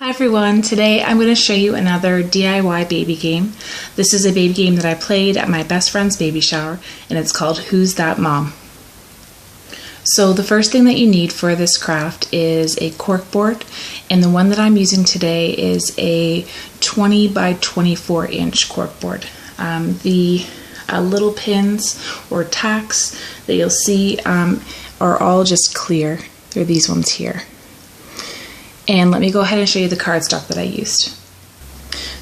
Hi everyone, today I'm going to show you another DIY baby game. This is a baby game that I played at my best friend's baby shower, and it's called Who's That Mom? So the first thing that you need for this craft is a cork board, and the one that I'm using today is a 20 by 24 inch cork board. The little pins or tacks that you'll see are all just clear. They're these ones here. And let me go ahead and show you the cardstock that I used.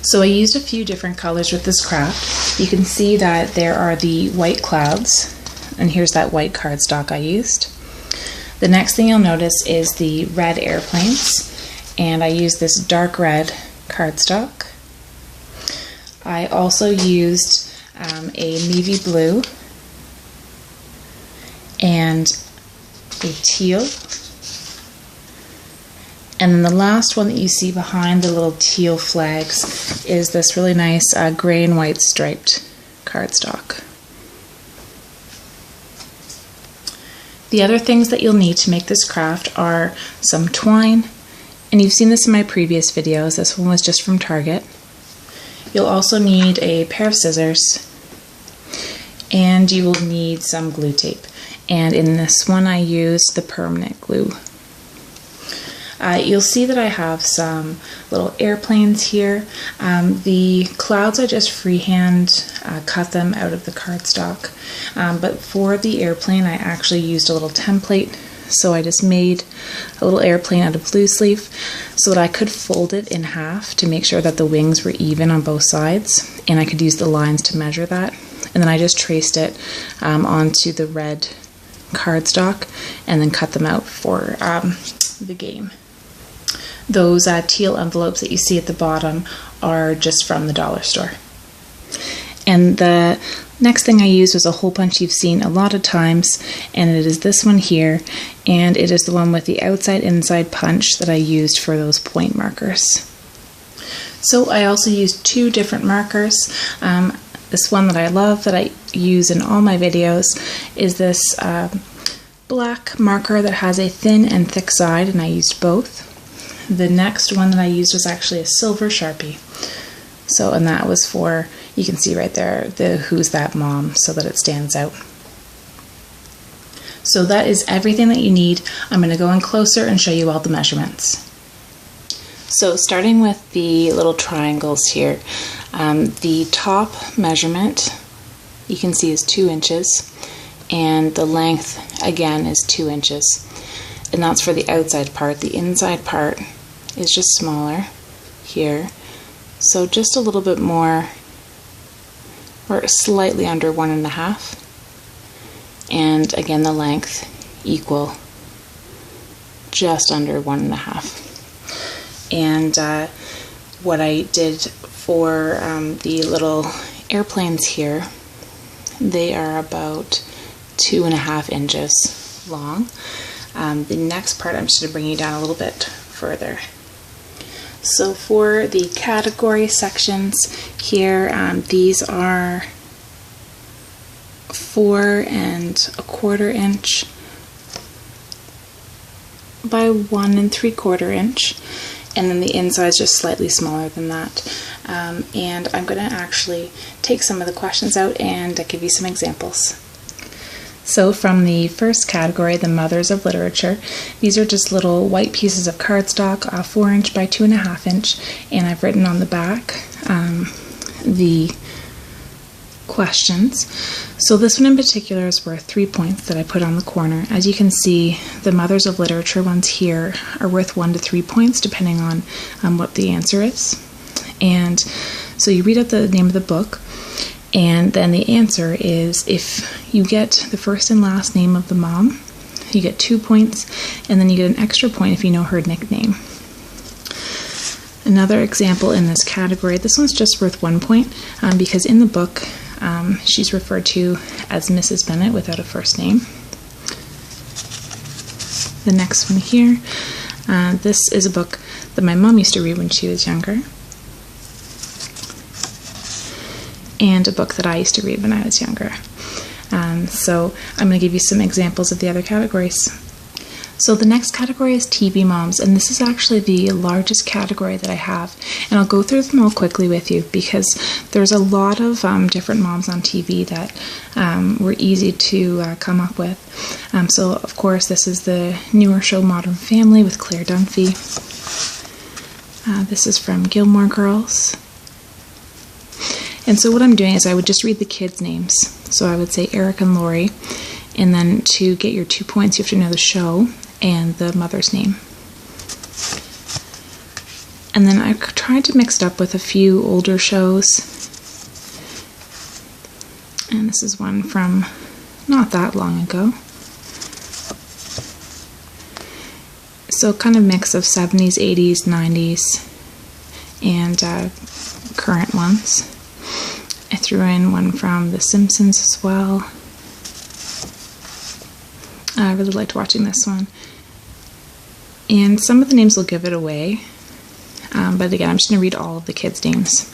So I used a few different colors with this craft. You can see that there are the white clouds, and here's that white cardstock I used. The next thing you'll notice is the red airplanes, and I used this dark red cardstock. I also used a navy blue and a teal. And then the last one that you see behind the little teal flags is this really nice gray and white striped cardstock. The other things that you'll need to make this craft are some twine, and you've seen this in my previous videos. This one was just from Target. You'll also need a pair of scissors, and you will need some glue tape. And in this one I used the permanent glue. You'll see that I have some little airplanes here. The clouds I just freehand cut them out of the cardstock, but for the airplane I actually used a little template. So I just made a little airplane out of blue sleeve so that I could fold it in half to make sure that the wings were even on both sides, and I could use the lines to measure that. And then I just traced it onto the red cardstock and then cut them out for the game. Those teal envelopes that you see at the bottom are just from the dollar store. And the next thing I used was a hole punch you've seen a lot of times, and it is this one here, and it is the one with the outside-inside punch that I used for those point markers. So I also used two different markers. This one that I love, that I use in all my videos, is this black marker that has a thin and thick side, and I used both. The next one that I used was actually a silver Sharpie. So, and that was for, you can see right there, the Who's That Mom, so that it stands out. So that is everything that you need. I'm going to go in closer and show you all the measurements. So starting with the little triangles here, the top measurement you can see is 2 inches, and the length again is 2 inches. And that's for the outside part. The inside part is just smaller here, so just a little bit more, or slightly under 1.5, and again the length equal just under 1.5. And what I did for the little airplanes here, they are about 2.5 inches long. The next part I'm just going to bring you down a little bit further. So for the category sections here, these are 4¼ inch by 1¾ inch, and then the inside is just slightly smaller than that. And I'm going to actually take some of the questions out and give you some examples. So from the first category, the Mothers of Literature, these are just little white pieces of cardstock, 4 inch by 2½ inch, and I've written on the back the questions. So this one in particular is worth 3 points that I put on the corner. As you can see, the Mothers of Literature ones here are worth 1 to 3 points depending on what the answer is. And so you read out the name of the book, and then the answer is, if you get the first and last name of the mom, you get 2 points, and then you get an extra point if you know her nickname. Another example in this category, this one's just worth 1 point because in the book she's referred to as Mrs. Bennet without a first name. The next one here, this is a book that my mom used to read when she was younger, and a book that I used to read when I was younger. So I'm going to give you some examples of the other categories. So the next category is TV moms, and this is actually the largest category that I have. And I'll go through them all quickly with you because there's a lot of different moms on TV that were easy to come up with. So of course this is the newer show Modern Family with Claire Dunphy. This is from Gilmore Girls. And so what I'm doing is I would just read the kids' names. So I would say Eric and Lori, and then to get your 2 points you have to know the show and the mother's name. And then I tried to mix it up with a few older shows. And this is one from not that long ago. So kind of mix of 70s, 80s, 90s, and current ones. I threw in one from The Simpsons as well. I really liked watching this one. And some of the names will give it away. But again, I'm just going to read all of the kids' names.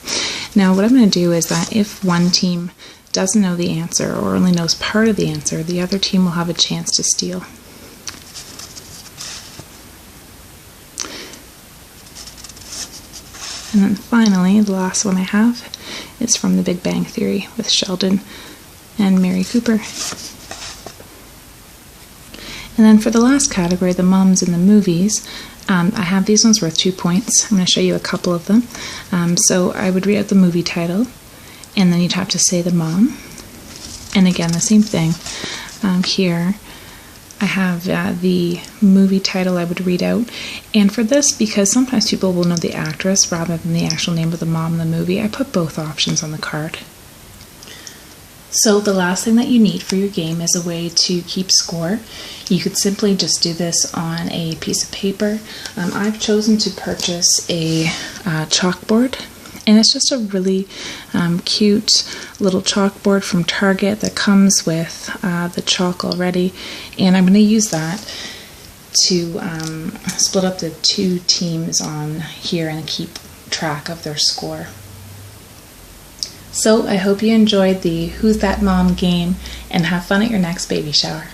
Now, what I'm going to do is that if one team doesn't know the answer or only knows part of the answer, the other team will have a chance to steal. And then finally, the last one I have is from The Big Bang Theory with Sheldon and Mary Cooper. And then for the last category, the moms in the movies, I have these ones worth 2 points. I'm going to show you a couple of them. So I would read out the movie title, and then you'd have to say the mom. And again, the same thing. Here I have the movie title I would read out. And for this, because sometimes people will know the actress rather than the actual name of the mom in the movie, I put both options on the card. So the last thing that you need for your game is a way to keep score. You could simply just do this on a piece of paper. I've chosen to purchase a chalkboard, and it's just a really cute little chalkboard from Target that comes with the chalk already, and I'm going to use that to split up the two teams on here and keep track of their score. So I hope you enjoyed the Who's That Mom game and have fun at your next baby shower.